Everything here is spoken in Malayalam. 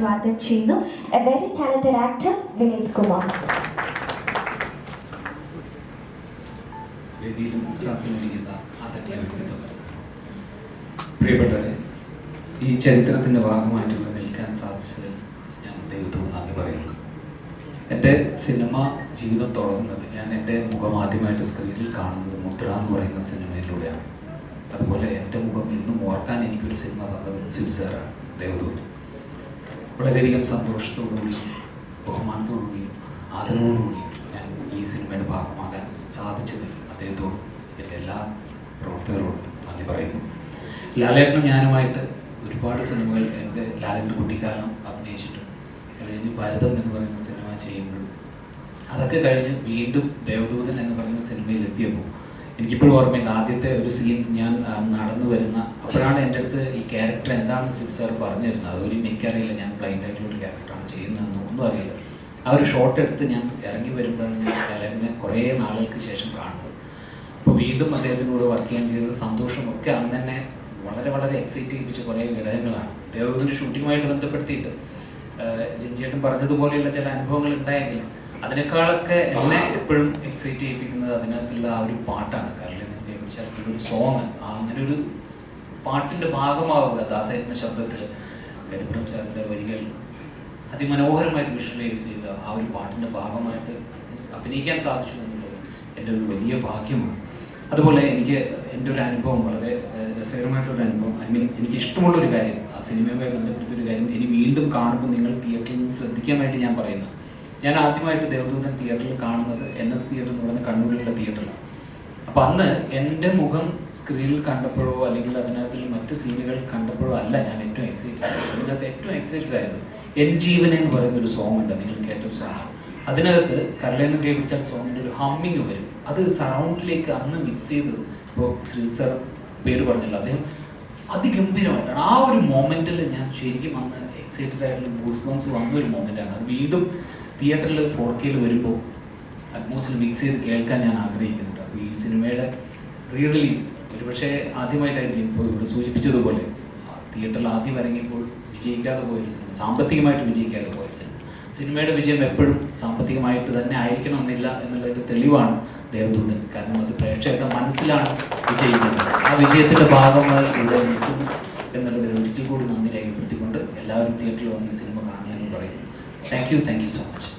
സ്വാഗതം ചെയ്യുന്നു. A very talented actor Vineeth Kumar. വേദിയിലും ശ്വാസമൊരുങ്ങുന്ന ആദരണീയ വ്യക്തിത്വങ്ങൾ, പ്രിയപ്പെട്ടവരെ, ഈ ചരിത്രത്തിൻ്റെ ഭാഗമായിട്ട് ഇവിടെ നിൽക്കാൻ സാധിച്ചതിൽ ഞാൻ ദൈവത്തോട് നന്ദി പറയുന്നു. എൻ്റെ സിനിമ ജീവിതം തുടങ്ങുന്നത്, ഞാൻ എൻ്റെ മുഖം ആദ്യമായിട്ട് സ്ക്രീനിൽ കാണുന്നത് മുദ്ര എന്ന് പറയുന്ന സിനിമയിലൂടെയാണ്. അതുപോലെ എൻ്റെ മുഖം ഇന്നും ഓർക്കാൻ എനിക്കൊരു സിനിമ തന്നതും സിബിസാറാണ്, ദേവദൂതൻ. വളരെയധികം സന്തോഷത്തോടുകൂടിയും ബഹുമാനത്തോടുകൂടിയും ആദരവോടുകൂടിയും ഞാൻ ഈ സിനിമയുടെ ഭാഗമാകാൻ സാധിച്ചതിൽ അദ്ദേഹത്തോടും ഇതിൻ്റെ എല്ലാ പ്രവർത്തകരോടും നന്ദി പറയുന്നു. ലാലേട്ടനും ഞാനുമായിട്ട് ഒരുപാട് സിനിമകൾ എൻ്റെ ലാലേട്ടൻ കുട്ടിക്കാലം അഭിനയിച്ചിട്ടുണ്ട്. കഴിഞ്ഞ് ഭരതം എന്ന് പറയുന്ന സിനിമ ചെയ്യുമ്പോഴും അതൊക്കെ കഴിഞ്ഞ് വീണ്ടും ദേവദൂതൻ എന്ന് പറയുന്ന സിനിമയിൽ എത്തിയപ്പോൾ എനിക്കിപ്പോഴും ഓർമ്മയുണ്ട്, ആദ്യത്തെ ഒരു സീൻ ഞാൻ നടന്നു വരുന്ന അപ്പോഴാണ് എൻ്റെ അടുത്ത് ഈ ക്യാരക്ടർ എന്താണെന്ന് സിബി സാർ പറഞ്ഞു തരുന്നത്. അതുപോലെ എനിക്കറിയില്ല, ഞാൻ ബ്ലൈൻഡ് ആയിട്ടുള്ള ഒരു ക്യാരക്ടറാണ് ചെയ്യുന്നതെന്ന് ഒന്നും അറിയില്ല. ആ ഒരു ഷോട്ട് എടുത്ത് ഞാൻ ഇറങ്ങി വരുമ്പോഴാണ് ഞാൻ ലാലേട്ടനെ കുറേ നാളുകൾക്ക് ശേഷം കാണുന്നത്. അപ്പോൾ വീണ്ടും അദ്ദേഹത്തിനോട് വർക്ക് ചെയ്യാൻ ചെയ്തത് സന്തോഷമൊക്കെ അന്ന് തന്നെ വളരെ വളരെ എക്സൈറ്റ് ചെയ്യിപ്പിച്ച കുറേ ഘടകങ്ങളാണ്. ദേവദൂതൻ്റെ ഷൂട്ടിങ്ങുമായിട്ട് ബന്ധപ്പെടുത്തിയിട്ട് രഞ്ജിയേട്ടൻ പറഞ്ഞതുപോലെയുള്ള ചില അനുഭവങ്ങൾ ഉണ്ടായെങ്കിലും അതിനേക്കാളൊക്കെ എന്നെ എപ്പോഴും എക്സൈറ്റ് ചെയ്യിപ്പിക്കുന്നത് അതിനകത്തുള്ള ആ ഒരു പാട്ടാണ്. കാരണം ഒരു സോങ്, അങ്ങനെ ഒരു പാട്ടിൻ്റെ ഭാഗമാവുക, ദാസേട്ടൻ്റെ ശബ്ദത്തിൽ കരിപ്പുറം സാറിൻ്റെ വരികൾ അതിമനോഹരമായിട്ട് വിഷ്വലൈസ് ചെയ്ത ആ ഒരു പാട്ടിൻ്റെ ഭാഗമായിട്ട് അഭിനയിക്കാൻ സാധിച്ചു എന്നുള്ളത് എൻ്റെ ഒരു വലിയ ഭാഗ്യമാണ്. അതുപോലെ എനിക്ക് എൻ്റെ ഒരു അനുഭവം, വളരെ രസകരമായിട്ടൊരു അനുഭവം, എനിക്ക് ഇഷ്ടമുള്ളൊരു കാര്യം, ആ സിനിമയുമായി ബന്ധപ്പെട്ടൊരു കാര്യം ഇനി വീണ്ടും കാണുമ്പോൾ നിങ്ങൾ തിയേറ്ററിൽ നിന്ന് ശ്രദ്ധിക്കാൻ വേണ്ടി ഞാൻ പറയുന്നു. ഞാൻ ആദ്യമായിട്ട് ദേവദൂതൻ തിയേറ്ററിൽ കാണുന്നത് NS തിയേറ്റർ എന്ന് പറയുന്ന കണ്ണൂരിലുള്ള തിയേറ്ററിലാണ്. അപ്പോൾ അന്ന് എൻ്റെ മുഖം സ്ക്രീനിൽ കണ്ടപ്പോഴോ അല്ലെങ്കിൽ അതിനകത്തുള്ള മറ്റ് സീനുകൾ കണ്ടപ്പോഴോ അല്ല ഞാൻ ഏറ്റവും എക്സൈറ്റഡ് ആയത്. അതിനകത്ത് ഏറ്റവും എക്സൈറ്റഡ് ആയത് എൻ ജീവനെ എന്ന് പറയുന്നൊരു സോങ് ഉണ്ട്, നിങ്ങൾ കേട്ടൊരു സോങ്. അതിനകത്ത് കരളേന്ന് കേൾപ്പിച്ചാൽ സോങ്ങിൻ്റെ ഒരു ഹമ്മിങ് വരും. അത് സറൗണ്ടിലേക്ക് അന്ന് മിക്സ് ചെയ്തത്, ഇപ്പോൾ ശ്രീ സാർ പേര് പറഞ്ഞല്ലോ, അദ്ദേഹം അതിഗംഭീരമായിട്ടാണ്. ആ ഒരു മൊമെൻറ്റിൽ ഞാൻ ശരിക്കും അന്ന് എക്സൈറ്റഡ് ആയിട്ടുള്ള ഗൂസ് ബംസ് വന്നൊരു മൊമെൻറ്റാണ്. അത് വീണ്ടും തിയേറ്ററിൽ 4K വരുമ്പോൾ അറ്റ്മോസിൽ മിക്സ് ചെയ്ത് കേൾക്കാൻ ഞാൻ ആഗ്രഹിക്കുന്നുണ്ട്. അപ്പോൾ ഈ സിനിമയുടെ റീ റിലീസ് ഒരുപക്ഷെ ആദ്യമായിട്ടായിരിക്കും, ഇപ്പോൾ ഇവിടെ സൂചിപ്പിച്ചതുപോലെ തിയേറ്ററിൽ ആദ്യം ഇറങ്ങിയപ്പോൾ വിജയിക്കാതെ പോയൊരു സിനിമ, സാമ്പത്തികമായിട്ട് വിജയിക്കാതെ പോയ സിനിമ. സിനിമയുടെ വിജയം എപ്പോഴും സാമ്പത്തികമായിട്ട് തന്നെ ആയിരിക്കണമെന്നില്ല എന്നുള്ളതിൻ്റെ തെളിവാണ് ദേവദൂതൻ. കാരണം അത് പ്രേക്ഷകരുടെ മനസ്സിലാണ് വിജയിക്കുന്നത്. ആ വിജയത്തിൻ്റെ ഭാഗമായി ഇവിടെ നിൽക്കുന്നു എന്നുള്ളതിൽ ഒരിക്കൽ കൂടി നന്ദി രേഖപ്പെടുത്തിക്കൊണ്ട് എല്ലാവരും തിയേറ്ററിൽ വന്ന് ഈ സിനിമ കാണുകയെന്ന് പറയുന്നു. Thank you so much.